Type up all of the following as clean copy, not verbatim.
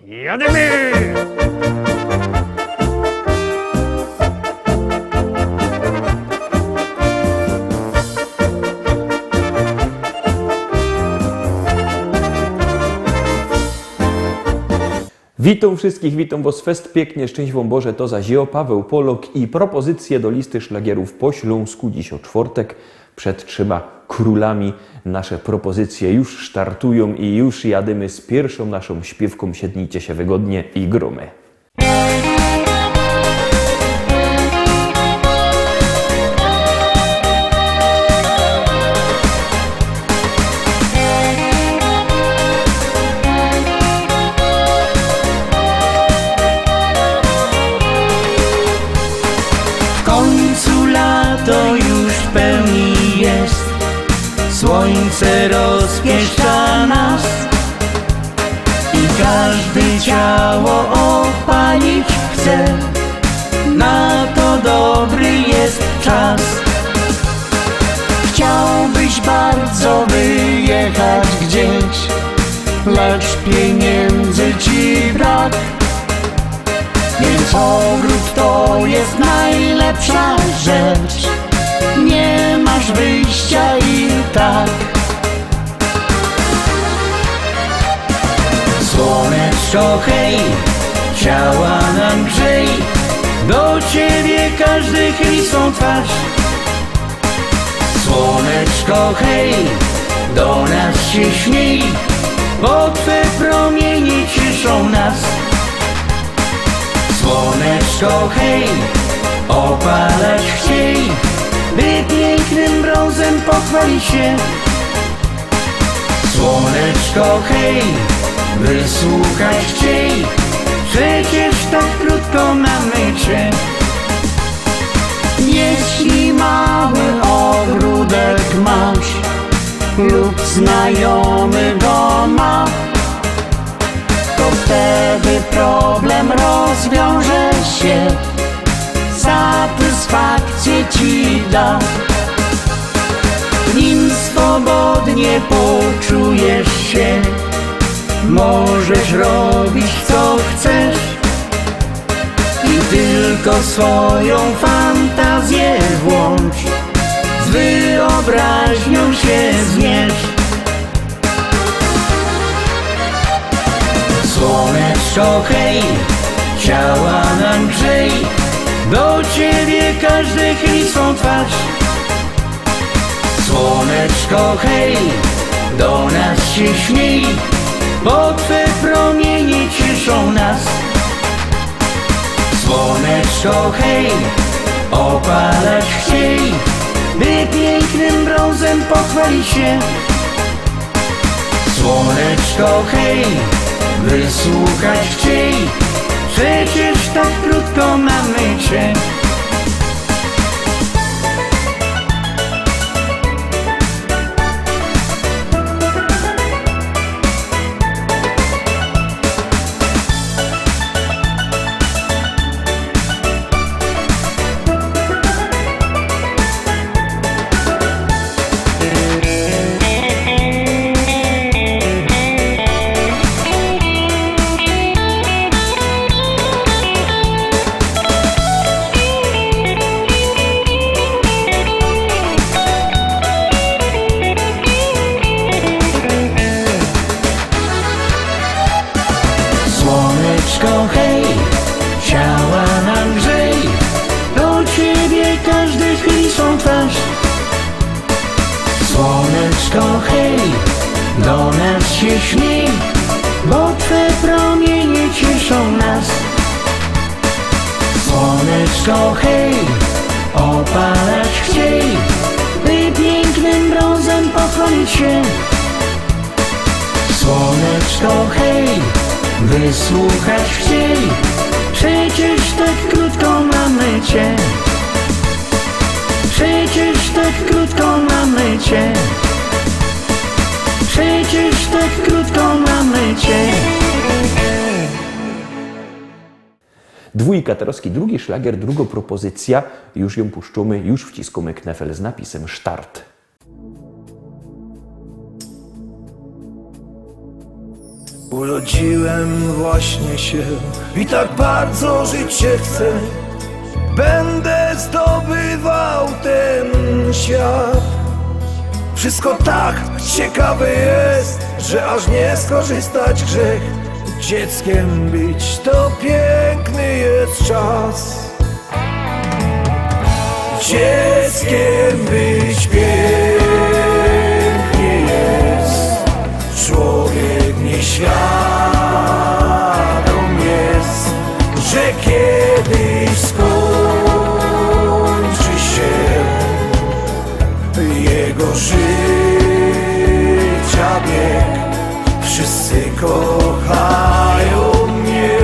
Jademy! Witam wszystkich, witam Was fest pięknie, szczęść Wam Boże, to za Zio, Paweł Polok i propozycje do listy szlagierów po śląsku dziś o czwartek. Przed 3 królami nasze propozycje już startują i już jadymy z pierwszą naszą śpiewką. Siednijcie się wygodnie i gromy. To już w pełni jest, słońce rozpieszcza nas i każdy ciało opalić chce. Na to dobry jest czas. Chciałbyś bardzo wyjechać gdzieś, lecz pieniędzy ci brak. Więc ogród to jest najlepsza rzecz. Nie masz wyjścia i tak. Słoneczko hej, ciała nam grzej, do ciebie każdy chyli swą twarz. Słoneczko hej, do nas się śmiej, bo twe promienie cieszą nas. Słoneczko hej, opalać chciej, by pięknym brązem pochwalić się. Słoneczko hej, wysłuchać chciej, przecież tak krótko mamy cię. Jeśli mały ogródek masz lub znajomy go ma, to wtedy problem rozwiąże się, satysfakcję ci da. W nim swobodnie poczujesz się, możesz robić co chcesz i tylko swoją fantazję włącz, z wyobraźnią się zmierz. Słoneczko hej, ciała nam grzej, do ciebie każdy chyli swą twarz. Słoneczko hej, do nas się śmiej, bo twe promienie cieszą nas. Słoneczko hej, opalać chciej, by pięknym brązem pochwalić się. Słoneczko hej, wysłuchać chciej, przecież tak krótko mamy cię. Słoneczko hej, ciała nam grzej, do ciebie każdy chyli swą twarz. Słoneczko hej, do nas się śmiej, bo twe promienie cieszą nas. Słoneczko hej, opalać chciej, by pięknym brązem pochwalić się. Słoneczko hej, wysłuchać chciej, przecież tak krótko mamy cię. Przecież tak krótko mamy cię. Przecież tak krótko mamy cię. Dwójka, Tarowski, drugi szlagier, druga propozycja. Już ją puszczamy, już wciskamy knefel z napisem start. Urodziłem właśnie się i tak bardzo żyć się chcę. Będę zdobywał ten świat. Wszystko tak ciekawe jest, że aż nie skorzystać grzech. Dzieckiem być to piękny jest czas. Dzieckiem być pięknie jest. Człowiek nieświadom jest, że kiedyś skończy się jego życia bieg. Wszyscy kochają mnie.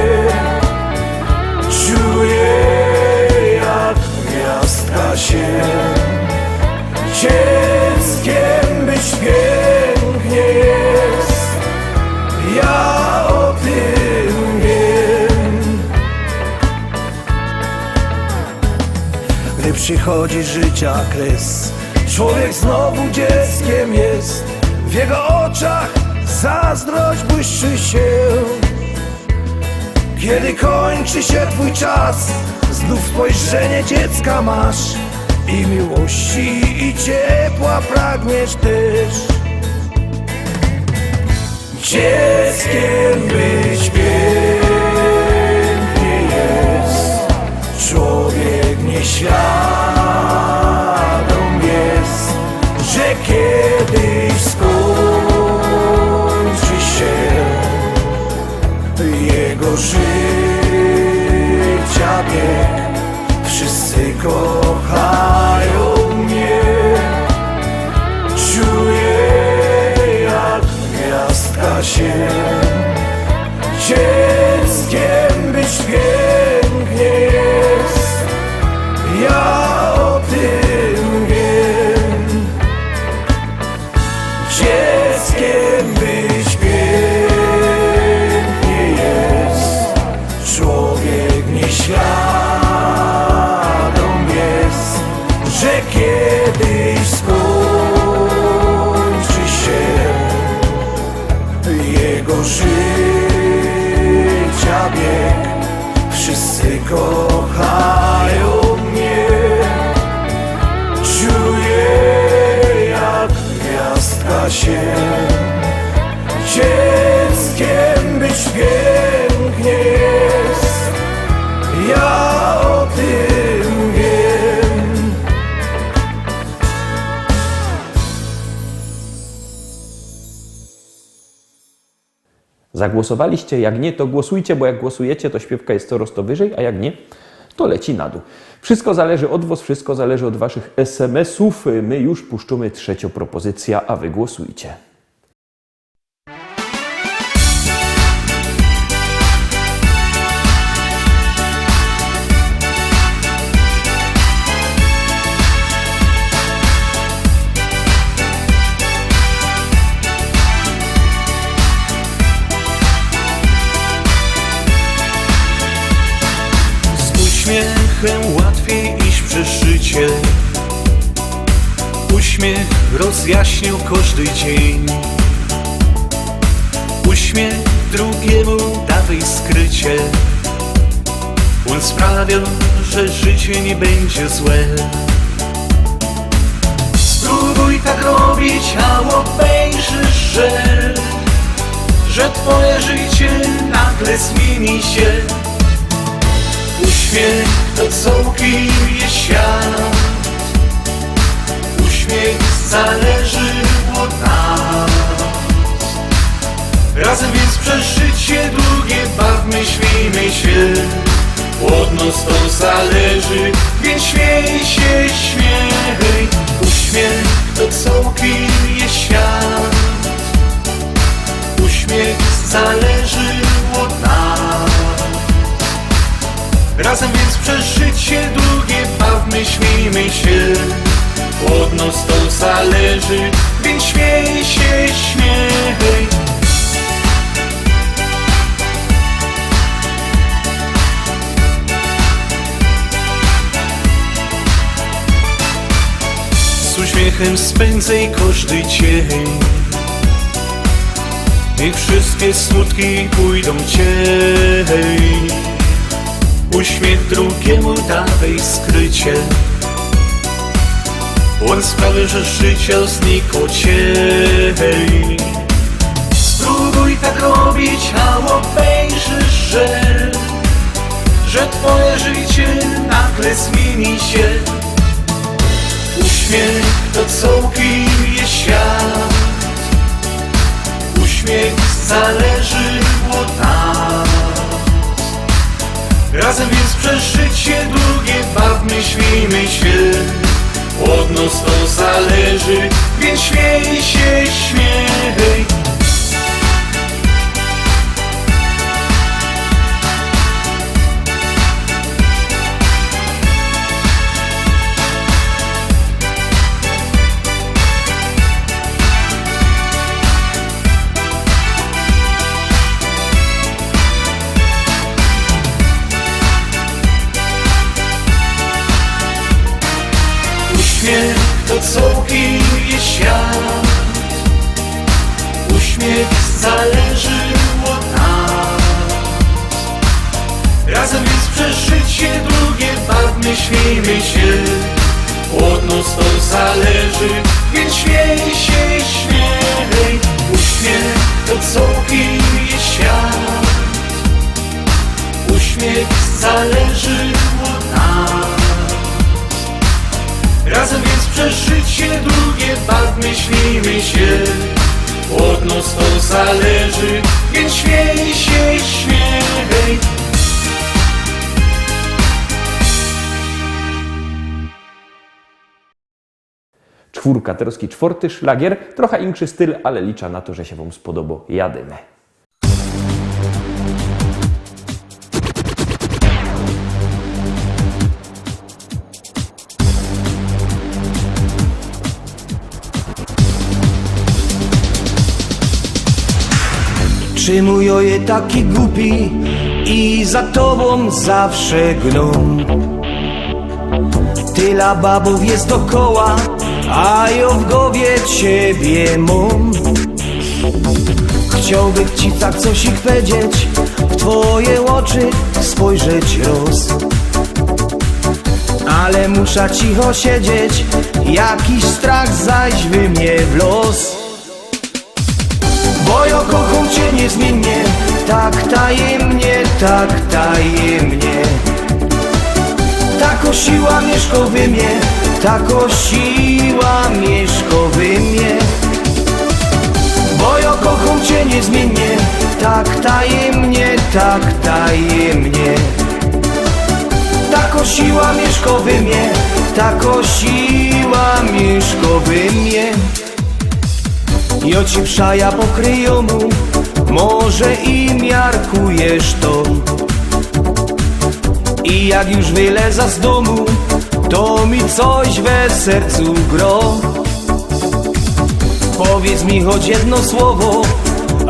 Czuję, jak gwiazdka się. Dzieckiem być pięknie jest. Ja o tym wiem. Gdy przychodzi życia kres, człowiek znowu dzieckiem jest. W jego oczach zazdrość błyszczy się. Kiedy kończy się twój czas, znów spojrzenie dziecka masz. I miłości, i ciepła pragniesz też. Dzieckiem być pięknie jest. Człowiek nieświadom jest, że kiedyś skończy się jego życia bieg. Wszyscy kochają mnie. Czuję, jak gwiazdka się. Dzieckiem być pięknie jest. Ja o tym wiem. Dzieckiem być pięknie jest. Człowiek nieświadom jest, że kiedyś skończy się jego życia bieg. Wszyscy kochają mnie. Czuję, jak gwiazdka się. Dzieckiem być pięknie jest. Ja o tym wiem. Zagłosowaliście? Jak nie, to głosujcie, bo jak głosujecie, to śpiewka jest coraz to wyżej, a jak nie, to leci na dół. Wszystko zależy od was, wszystko zależy od waszych SMS-ów. My już puszczamy trzecią propozycję, a wy głosujcie. Uśmiechem łatwiej iść przez życie. Uśmiech rozjaśnił każdy dzień. Uśmiech drugiemu dawaj skrycie. On sprawiał, że życie nie będzie złe. Spróbuj tak robić, a obejrzysz, że twoje życie nagle zmieni się. Uśmiech to całkiem świat. Uśmiech zależy od nas. Razem więc przez życie długie bawmy, śmiejmy się. Od nas to zależy, więc śmiej się, śmiej. Uśmiech to całkiem świat. Uśmiech zależy od nas. Razem więc przez życie długie bawmy, śmiejmy się. Od nas to zależy, więc śmiej się, śmiej. Z uśmiechem spędzaj każdy dzień. niech wszystkie smutki pójdą ciej. Uśmiech drugiemu dawaj skrycie, on sprawi, że życie znikło ciej. Spróbuj tak robić, a obejrzysz, że twoje życie nagle zmieni się. Uśmiech to całkiem jest świat, uśmiech zależy od nas. Razem więc przez życie długie bawmy, śmiejmy się. Od nas to zależy, więc śmiej się, śmiej. Uśmiech to całkiem jest świat, uśmiech zależy od nas. Razem więc przez życie długie bawmy, śmiejmy się. Od nas to zależy, więc śmiej się, śmiej. Uśmiech to całkiem jest świat, uśmiech zależy od nas. Razem więc przez życie długie bawmy, śmiejmy się. Od nas to zależy, więc śmiej się, śmiej. Czwórka, teraz czwarty szlagier, trochę inszy styl, ale liczę na to, że się wam spodoba. Jadymy. Czy mój oje taki głupi i za tobą zawsze gną? Tyle babów jest dokoła, a ja w głowie ciebie mam. Chciałbym ci tak coś ich powiedzieć, w twoje oczy spojrzeć roz. Ale muszę cicho siedzieć, jakiś strach zaś wy mnie w los. Bo ja kocham cię niezmiennie, tak tajemnie, tak tajemnie. Tako siła mieszka we mnie, tako siła mieszka we mnie. Bo ja kocham cię niezmiennie, tak tajemnie, tak tajemnie. Tako siła mieszka we mnie, tako siła mieszka we mnie. Ja ci przaja pokryją mu, może i miarkujesz to. I jak już wyleza z domu, to mi coś we sercu gro. Powiedz mi choć jedno słowo,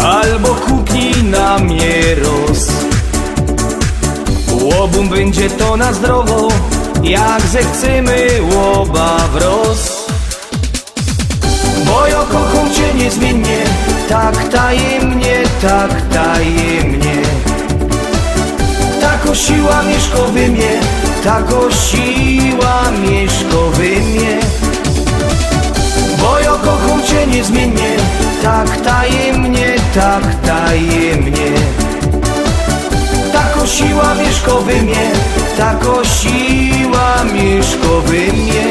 albo kupnij na mnie roz. Łobum będzie to na zdrowo, jak zechcemy łoba wroz. Bo ja kocham cię niezmiennie, tak tajemnie, tak tajemnie. Tako siła mieszka we mnie, tako siła mieszka we mnie. Bo ja kocham cię niezmiennie, tak tajemnie, tak tajemnie. Tako siła mieszka we mnie, tako siła mieszka we mnie.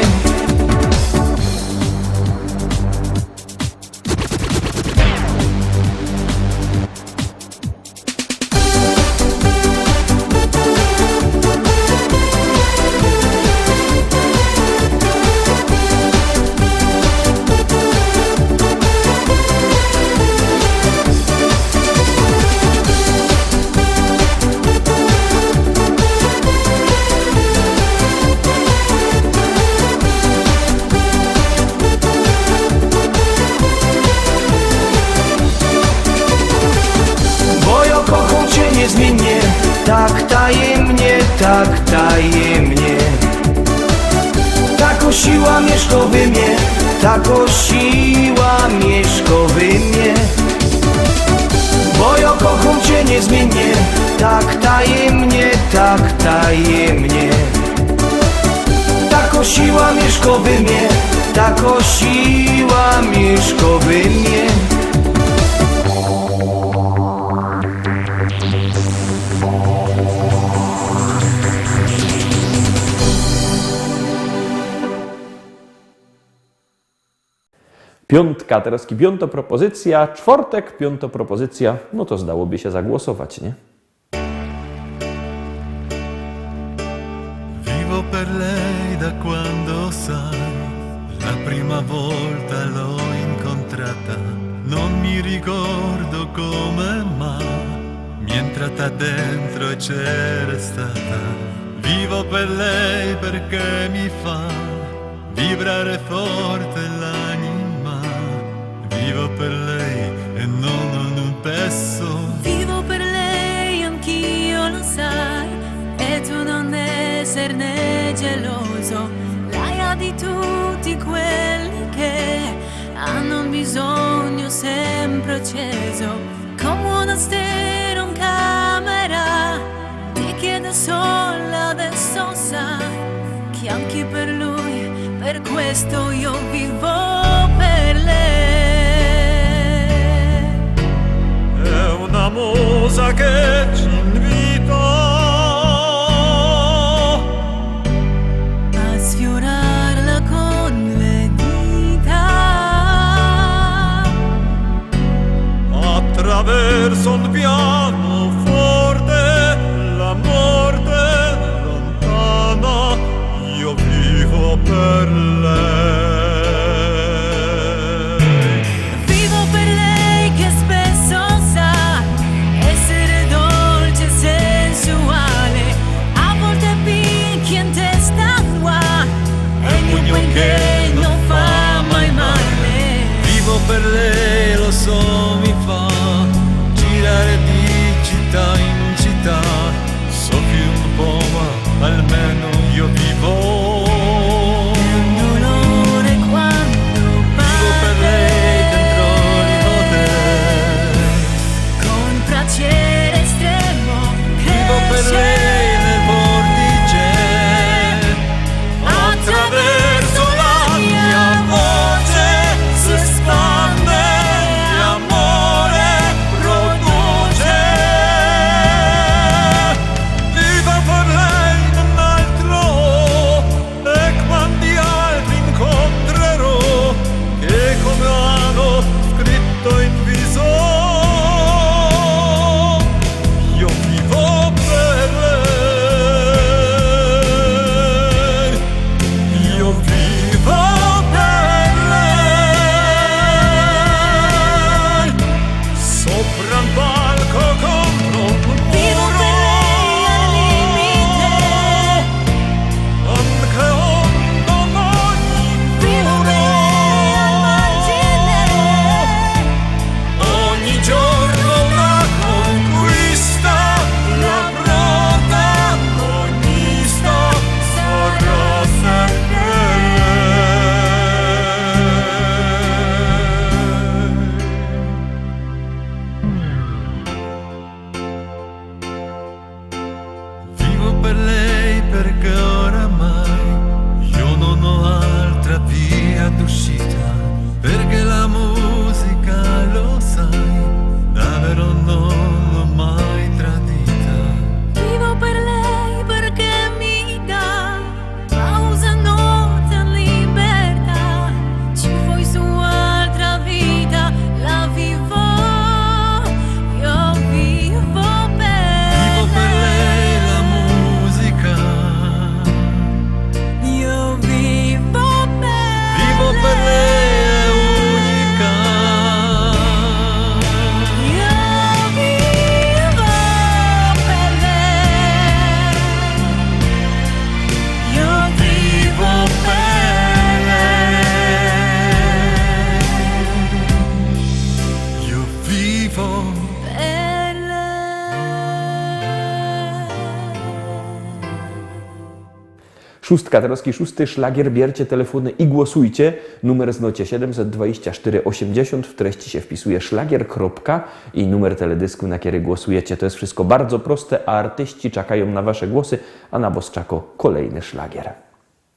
Niezmiennie, tak tajemnie, tak tajemnie. Tako siła mieszka we mnie, tako siła mieszka we mnie. niezmiennie, tak tajemnie, tak tajemnie. Tako siła mieszko we mnie, tako siła mieszko we mnie. Piątka, teraz piąta propozycja, czwartek, piąta propozycja, no to zdałoby się zagłosować, nie? Vivo per lei da quando sai, la prima volta l'ho incontrata, non mi ricordo come ma, mi è entrata dentro e c'era stata. Vivo per lei perché mi fa vibrare forte l'anima, vivo per lei e non un pezzo. Vivo per lei, anch'io lo sai, e tu non esserne geloso. Lei ha di tutti quelli che hanno un bisogno sempre acceso. Come una stereo in camera, ti chiedo solo adesso sai che anche per lui, per questo io vivo per lei. È una musa che ci invita A sfiorarla con le dita, attraverso un pianoforte, la morte lontana, io vivo per lei. vivo per lei che spesso sa essere dolce e sensuale, a volte picchia in testa tua e il mio che non fa mai male. Vivo per lei, lo so, mi fa girare di città in città. So che un po', ma almeno io vivo. Un dolore quando Vivo per lei dentro l'hotel. con piacere estremo Vivo per lei nel vortice. Attraverso la mia voce si espande l'amore, produce. Vivo per lei non altro, e quando altri incontrerò, che come hanno scritto in viso, io vivo per lei, io vivo per lei, sopra un palco contro un Vivo per lei al limite, anche un domani vivo per lei al margine. ogni giorno una conquista, la protagonista sarà sempre lei. Vivo per lei perché oramai io non ho altra via d'uscita, perché la musica, lo sai, davvero non l'ho mai tradita. Vivo per lei perché mi dà pausa, notte, libertà. Ci vuoi su altra vita, la vivo, io vivo per Vivo per lei la musica, io vivo per lei è unica. io vivo Szóstka, troski szósty szlagier, bierzcie telefony i głosujcie. Numer znocie 724 80, w treści się wpisuje szlagier. I numer teledysku, na który głosujecie. To jest wszystko bardzo proste, a artyści czekają na wasze głosy, a na Boszczako kolejny szlagier.